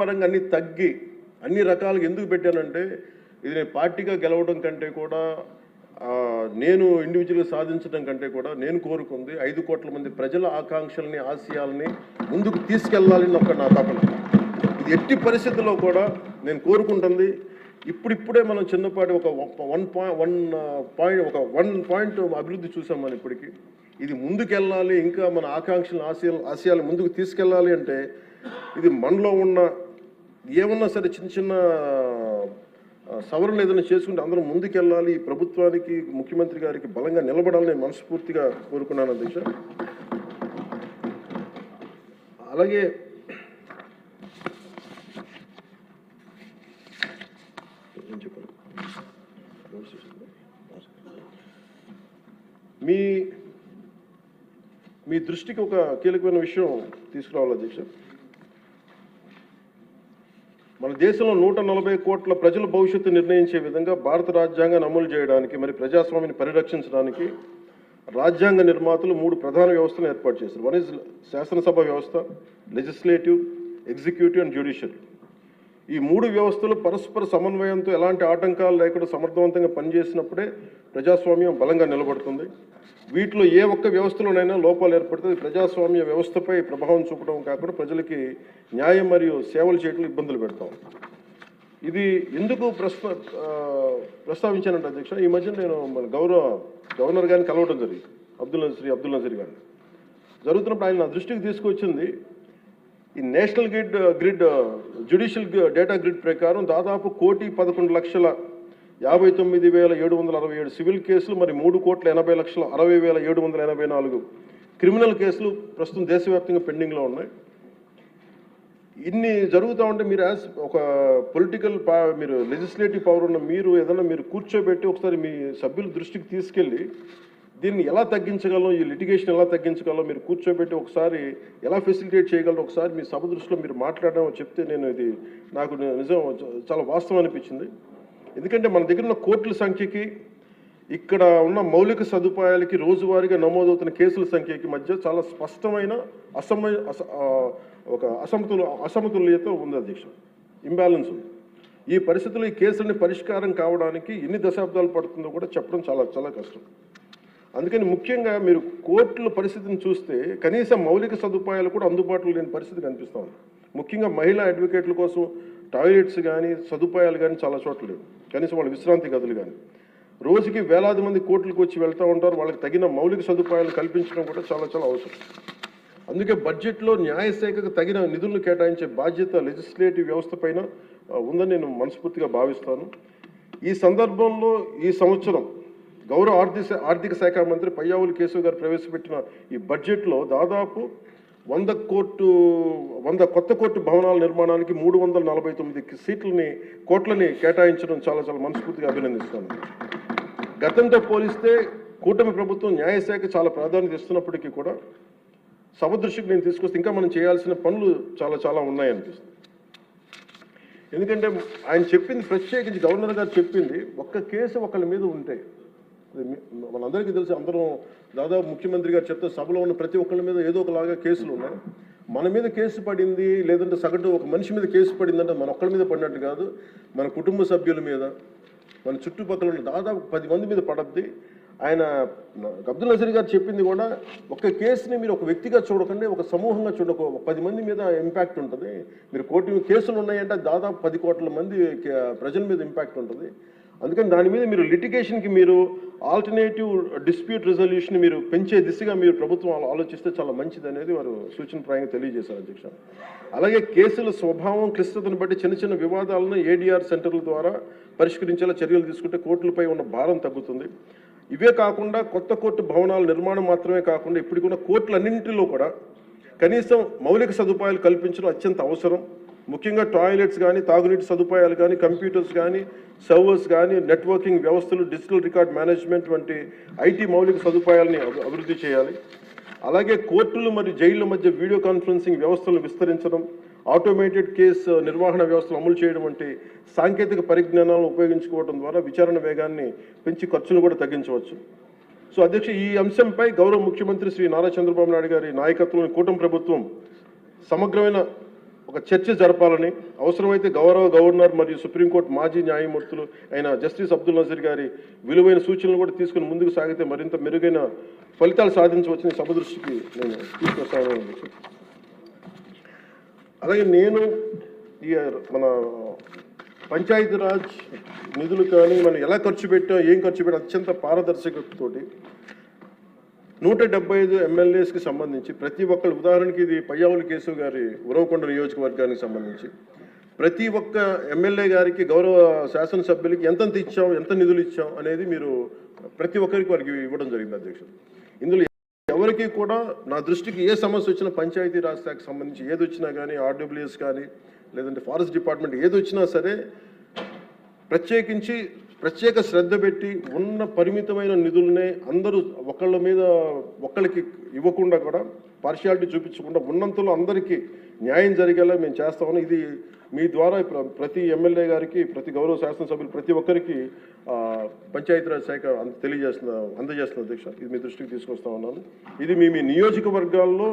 పరంగా అన్ని తగ్గి అన్ని రకాలుగా ఎందుకు పెట్టానంటే ఇది నేను పార్టీగా గెలవడం కంటే కూడా నేను ఇండివిజువల్గా సాధించడం కంటే కూడా నేను కోరుకుంది 5 కోట్ల మంది ప్రజల ఆకాంక్షల్ని ఆశయాల్ని ముందుకు తీసుకెళ్లాలని నా తపన. ఇది ఎట్టి పరిస్థితుల్లో కూడా నేను కోరుకుంటుంది. ఇప్పుడిప్పుడే మనం చిన్నపాటి ఒక 1 పాయింట్ అభివృద్ధి చూసాం మనం ఇప్పటికీ. ఇది ముందుకెళ్ళాలి, ఇంకా మన ఆకాంక్షలు ఆశయాలు ముందుకు తీసుకెళ్ళాలి అంటే ఇది మనలో ఉన్న ఏమన్నా సరే చిన్న చిన్న సవరణలు ఏదైనా చేసుకుంటే అందరం ముందుకెళ్ళాలి. ఈ ప్రభుత్వానికి ముఖ్యమంత్రి గారికి బలంగా నిలబడాలని మనస్ఫూర్తిగా కోరుకున్నాను అధ్యక్ష. అలాగే మీ దృష్టికి ఒక కీలకమైన విషయం తీసుకురావాలి అధ్యక్ష. మన దేశంలో 140 కోట్ల ప్రజల భవిష్యత్తు నిర్ణయించే విధంగా భారత రాజ్యాంగాన్ని అమలు చేయడానికి మరి ప్రజాస్వామ్యాన్ని పరిరక్షించడానికి రాజ్యాంగ నిర్మాతలు 3 ప్రధాన వ్యవస్థలను ఏర్పాటు చేశారు. వన్ ఇస్ శాసనసభ వ్యవస్థ, లెజిస్లేటివ్, ఎగ్జిక్యూటివ్ అండ్ జ్యుడిషియల్. ఈ 3 వ్యవస్థలు పరస్పర సమన్వయంతో ఎలాంటి ఆటంకాలు లేకుండా సమర్థవంతంగా పనిచేసినప్పుడే ప్రజాస్వామ్యం బలంగా నిలబడుతుంది. వీటిలో ఏ ఒక్క వ్యవస్థలోనైనా లోపాలు ఏర్పడితే ప్రజాస్వామ్య వ్యవస్థపై ప్రభావం చూపడం కాకుండా ప్రజలకి న్యాయం మరియు సేవలు చేయడం ఇబ్బందులు పెడతాం. ఇది ఎందుకు ప్రస్తావించానంటే అధ్యక్ష, ఈ మధ్య నేను మన గవర్నర్ గారిని కలవడం జరిగింది, అబ్దుల్ నజీర్ గారిని. జరుగుతున్నప్పుడు ఆయన నా దృష్టికి తీసుకొచ్చింది ఈ national grid judicial data grid ప్రకారం దాదాపు 1,11,59,767 సివిల్ కేసులు, మరి 3,80,60,784 క్రిమినల్ కేసులు ప్రస్తుతం దేశవ్యాప్తంగా పెండింగ్లో ఉన్నాయి. ఇన్ని జరుగుతూ ఉంటే మీరు యాజ్ ఒక పొలిటికల్ మీరు లెజిస్లేటివ్ పవర్ ఉన్న మీరు ఏదైనా మీరు కూర్చోబెట్టి ఒకసారి మీ సభ్యుల దృష్టికి తీసుకెళ్ళి దీన్ని ఎలా తగ్గించగలం, ఈ లిటిగేషన్ ఎలా తగ్గించగలం మీరు కూర్చోబెట్టి ఒకసారి ఎలా ఫెసిలిటేట్ చేయగలరు ఒకసారి మీ సభ దృష్టిలో మీరు మాట్లాడడం చెప్తే ఇది నాకు నిజం చాలా వాస్తవం అనిపించింది. ఎందుకంటే మన దగ్గర ఉన్న కోర్టుల సంఖ్యకి ఇక్కడ ఉన్న మౌలిక సదుపాయాలకి రోజువారీగా నమోదవుతున్న కేసుల సంఖ్యకి మధ్య చాలా స్పష్టమైన అసమతుల్యత ఉంది అధ్యక్ష, ఇంబ్యాలెన్స్ ఉంది. ఈ పరిస్థితుల్లో ఈ కేసులని పరిష్కారం కావడానికి ఎన్ని దశాబ్దాలు పడుతుందో కూడా చెప్పడం చాలా చాలా కష్టం. అందుకని ముఖ్యంగా మీరు కోర్టుల పరిస్థితిని చూస్తే కనీసం మౌలిక సదుపాయాలు కూడా అందుబాటులో లేని పరిస్థితి కనిపిస్తూ ఉంది. ముఖ్యంగా మహిళా అడ్వకేట్ల కోసం టాయిలెట్స్ కానీ సదుపాయాలు కానీ చాలా చోట్ల లేవు, కనీసం వాళ్ళ విశ్రాంతి గదులు కానీ. రోజుకి వేలాది మంది కోర్టులకు వచ్చి వెళ్తూ ఉంటారు, వాళ్ళకి తగిన మౌలిక సదుపాయాలు కల్పించడం కూడా చాలా చాలా అవసరం. అందుకే బడ్జెట్లో న్యాయశాఖకు తగిన నిధులను కేటాయించే బాధ్యత లెజిస్లేటివ్ వ్యవస్థ పైన ఉందని నేను మనస్ఫూర్తిగా భావిస్తాను. ఈ సందర్భంలో ఈ సంవత్సరం గౌరవ ఆర్థిక శాఖ మంత్రి పయ్యావుల కేశవ్ గారు ప్రవేశపెట్టిన ఈ బడ్జెట్లో దాదాపు 100 కొత్త కోర్టు భవనాల నిర్మాణానికి 349 కోట్లని కేటాయించడం చాలా చాలా మనస్ఫూర్తిగా అభినందిస్తాను. గతంతో పోలిస్తే కూటమి ప్రభుత్వం న్యాయశాఖ చాలా ప్రాధాన్యత ఇస్తున్నప్పటికీ కూడా సభ దృష్టికి నేను తీసుకొస్తే ఇంకా మనం చేయాల్సిన పనులు చాలా చాలా ఉన్నాయనిపిస్తుంది. ఎందుకంటే ఆయన చెప్పింది, ప్రత్యేకించి గవర్నర్ గారు చెప్పింది, ఒక్క కేసు ఒకళ్ళ మీద ఉంటే మనందరికీ తెలుసు, అందరం దాదాపు ముఖ్యమంత్రి గారు చెప్తే సభలో ఉన్న ప్రతి ఒక్కళ్ళ మీద ఏదో ఒకలాగా కేసులు ఉన్నాయి. మన మీద కేసు పడింది లేదంటే సగటు ఒక మనిషి మీద కేసు పడిందంటే మన ఒక్కళ్ళ మీద పడినట్టు కాదు, మన కుటుంబ సభ్యుల మీద, మన చుట్టుపక్కల ఉన్న దాదాపు 10 మంది మీద పడద్ది. ఆయన అబ్దుల్ నజీర్ గారు చెప్పింది కూడా, ఒక కేసుని మీరు ఒక వ్యక్తిగా చూడకండి, ఒక సమూహంగా చూడక 10 మంది మీద ఇంపాక్ట్ ఉంటుంది. మీరు కోర్టు కేసులు ఉన్నాయంటే దాదాపు 10 కోట్ల మంది ప్రజల మీద ఇంపాక్ట్ ఉంటుంది. అందుకని దాని మీద మీరు లిటిగేషన్కి మీరు ఆల్టర్నేటివ్ డిస్ప్యూట్ రిజల్యూషన్ మీరు పెంచే దిశగా మీరు ప్రభుత్వం ఆలోచిస్తే చాలా మంచిది అనేది వారు సూచనప్రాయంగా తెలియజేశారు అధ్యక్ష. అలాగే కేసుల స్వభావం క్లిష్టతను బట్టి చిన్న చిన్న వివాదాలను ఏడీఆర్ సెంటర్ల ద్వారా పరిష్కరించేలా చర్యలు తీసుకుంటే కోర్టులపై ఉన్న భారం తగ్గుతుంది. ఇవే కాకుండా కొత్త కోర్టు భవనాల నిర్మాణం మాత్రమే కాకుండా ఇప్పటికున్న కోర్టులన్నింటిలో కూడా కనీసం మౌలిక సదుపాయాలు కల్పించడం అత్యంత అవసరం. ముఖ్యంగా టాయిలెట్స్ కానీ, తాగునీటి సదుపాయాలు కానీ, కంప్యూటర్స్ కానీ, సర్వర్స్ కానీ, నెట్వర్కింగ్ వ్యవస్థలు, డిజిటల్ రికార్డ్ మేనేజ్మెంట్ వంటి ఐటీ మౌలిక సదుపాయాలని అభివృద్ధి చేయాలి. అలాగే కోర్టులు మరియు జైళ్ల మధ్య వీడియో కాన్ఫరెన్సింగ్ వ్యవస్థలను విస్తరించడం, ఆటోమేటెడ్ కేసు నిర్వహణ వ్యవస్థలు అమలు చేయడం వంటి సాంకేతిక పరిజ్ఞానాలను ఉపయోగించుకోవడం ద్వారా విచారణ వేగాన్ని పెంచి ఖర్చును కూడా తగ్గించవచ్చు. సో అధ్యక్ష, ఈ అంశంపై గౌరవ ముఖ్యమంత్రి శ్రీ నారా చంద్రబాబు నాయుడు గారి నాయకత్వంలోని కూటమి ప్రభుత్వం సమగ్రమైన ఒక చర్చ జరపాలని, అవసరమైతే గౌరవ గవర్నర్ మరియు సుప్రీంకోర్టు మాజీ న్యాయమూర్తులు అయిన జస్టిస్ అబ్దుల్ నజీర్ గారి విలువైన సూచనలు కూడా తీసుకుని ముందుకు సాగితే మరింత మెరుగైన ఫలితాలు సాధించవచ్చని సభ దృష్టికి నేను తీసుకొస్తాను. అలాగే నేను ఈ మన పంచాయతీరాజ్ నిధులు కానీ మనం ఎలా ఖర్చు పెట్టాం, ఏం ఖర్చు పెట్టాం అత్యంత పారదర్శకతతోటి 175 ఎమ్మెల్యేస్కి సంబంధించి ప్రతి ఒక్కరు, ఉదాహరణకి ఇది పయ్యావుల కేశవ్ గారి ఉరవకొండ నియోజకవర్గానికి సంబంధించి ప్రతి ఒక్క ఎమ్మెల్యే గారికి, గౌరవ శాసనసభ్యులకి ఎంతెంత ఇచ్చాం, ఎంత నిధులు ఇచ్చాం అనేది మీరు ప్రతి ఒక్కరికి వారికి ఇవ్వడం జరిగింది అధ్యక్షుడు. ఇందులో ఎవరికి కూడా నా దృష్టికి ఏ సమస్య వచ్చినా, పంచాయతీరాజ్ శాఖకు సంబంధించి ఏది వచ్చినా కానీ, ఆర్డబ్ల్యూఎస్ కానీ లేదంటే ఫారెస్ట్ డిపార్ట్మెంట్ ఏది వచ్చినా సరే ప్రత్యేక శ్రద్ధ పెట్టి ఉన్న పరిమితమైన నిధులనే అందరూ ఒకళ్ళకి ఇవ్వకుండా కూడా పార్షియాలిటీ చూపించకుండా ఉన్నంతలో అందరికీ న్యాయం జరిగేలా మేము చేస్తామని, ఇది మీ ద్వారా ప్రతి ఎమ్మెల్యే గారికి, ప్రతి గౌరవ శాసనసభ్యులు ప్రతి ఒక్కరికి పంచాయతీరాజ్ శాఖ అందజేస్తున్న అధ్యక్ష. ఇది మీ దృష్టికి తీసుకొస్తా ఉన్నాను. ఇది మీ నియోజకవర్గాల్లో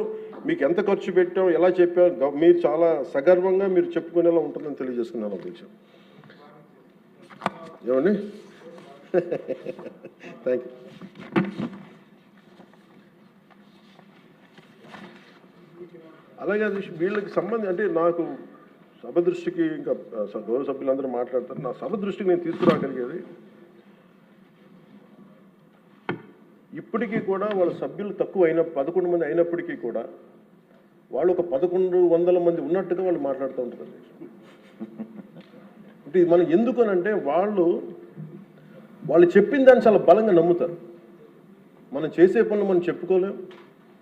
మీకు ఎంత ఖర్చు పెట్టాం, ఎలా చెప్పాం, మీరు చాలా సగర్వంగా మీరు చెప్పుకునేలా ఉంటుందని తెలియజేస్తున్నాను అధ్యక్ష. ఏమండి? Thank you. అలాగే వీళ్ళకి సంబంధించి అంటే నాకు సభ దృష్టికి, ఇంకా గౌరవ సభ్యులందరూ మాట్లాడతారు, నా సభ దృష్టికి నేను తీసుకురాగలిగేది, ఇప్పటికీ కూడా వాళ్ళ సభ్యులు తక్కువ 11 మంది అయినప్పటికీ కూడా వాళ్ళు ఒక 1100 మంది ఉన్నట్టుగా వాళ్ళు మాట్లాడుతూ ఉంటారు. అంటే మనం ఎందుకనంటే వాళ్ళు చెప్పిన దాన్ని చాలా బలంగా నమ్ముతారు. మనం చేసే పనులు మనం చెప్పుకోలేం,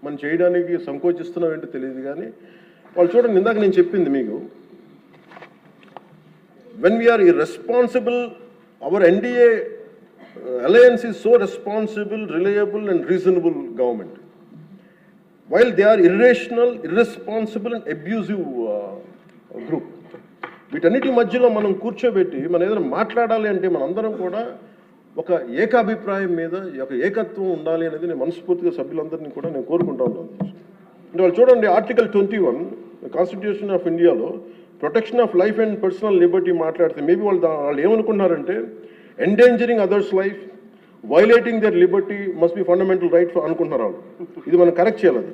మనం చేయడానికి సంకోచిస్తున్నాం ఏంటో తెలియదు. కానీ వాళ్ళు చూడండి, ఇందాక నేను చెప్పింది మీకు, when we're irresponsible, our NDA alliance is so responsible, reliable and reasonable government, while they are irrational, irresponsible and abusive group. వీటన్నిటి మధ్యలో మనం కూర్చోబెట్టి మనం ఏదైనా మాట్లాడాలి అంటే మనందరం కూడా ఒక ఏకాభిప్రాయం మీద ఒక ఏకత్వం ఉండాలి అనేది నేను మనస్ఫూర్తిగా సభ్యులందరినీ కూడా నేను కోరుకుంటా ఉన్నాను. అంటే వాళ్ళు చూడండి, ఆర్టికల్ 21 కాన్స్టిట్యూషన్ ఆఫ్ ఇండియాలో protection of life and personal liberty మాట్లాడితే మేబీ వాళ్ళు ఏమనుకున్నారంటే endangering others life, violating their liberty must be fundamental right అనుకుంటున్నారు వాళ్ళు. ఇది మనం కరెక్ట్ చేయాలి అది.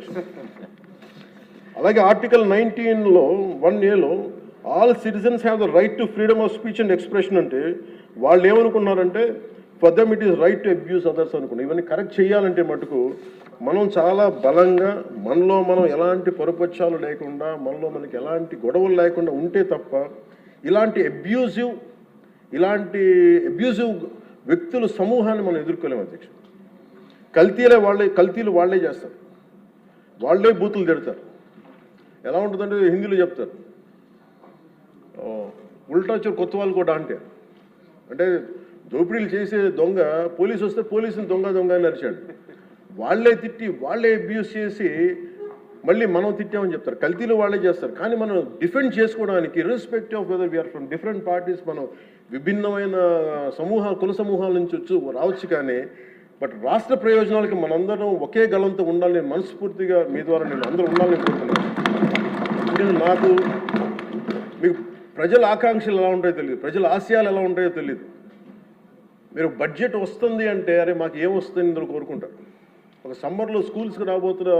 అలాగే ఆర్టికల్ 19లో 1A all citizens have the right to freedom of speech and expression అంటే వాళ్ళు ఏమనుకున్నారంటే for them it is right to abuse others అనుకున్నారు. ఇవన్నీ కరెక్ట్ చేయాలంటే మటుకు మనం చాలా బలంగా మనలో మనం ఎలాంటి పొరపక్షాలు లేకుండా, మనలో మనకి ఎలాంటి గొడవలు లేకుండా ఉంటే తప్ప ఇలాంటి అబ్యూజివ్ వ్యక్తుల సమూహాన్ని మనం ఎదుర్కోలేము అధ్యక్ష. కల్తీలు వాళ్ళే చేస్తారు, వాళ్ళే బూతులు తిడతారు. ఎలా ఉంటుందంటే హిందీలో చెప్తారు, ఉల్టా చోరు కొత్త వాళ్ళు కూడా అంటే దోపిడీలు చేసే దొంగ పోలీసు వస్తే పోలీసుని దొంగ అని అరిచాడు. వాళ్ళే తిట్టి, వాళ్ళే అబ్యూస్ చేసి మళ్ళీ మనం తిట్టామని చెప్తారు. కల్తీలు వాళ్ళే చేస్తారు. కానీ మనం డిఫెండ్ చేసుకోవడానికి irrespective of whether we're from different parties, మనం విభిన్నమైన కుల సమూహాల నుంచి రావచ్చు. కానీ బట్ రాష్ట్ర ప్రయోజనాలకి మనందరం ఒకే గలంతో ఉండాలని మనస్ఫూర్తిగా మీ ద్వారా నేను అందరూ ఉండాలని కోరుతున్నాను. ఎందుకంటే నాకు మీకు ప్రజల ఆకాంక్షలు ఎలా ఉంటాయో తెలియదు, ప్రజల ఆశయాలు ఎలా ఉంటాయో తెలియదు. మీరు బడ్జెట్ వస్తుంది అంటే అరే మాకు ఏం వస్తుంది ఇందులో కోరుకుంటారు. ఒక సమ్మర్లో స్కూల్స్కి రాబోతున్న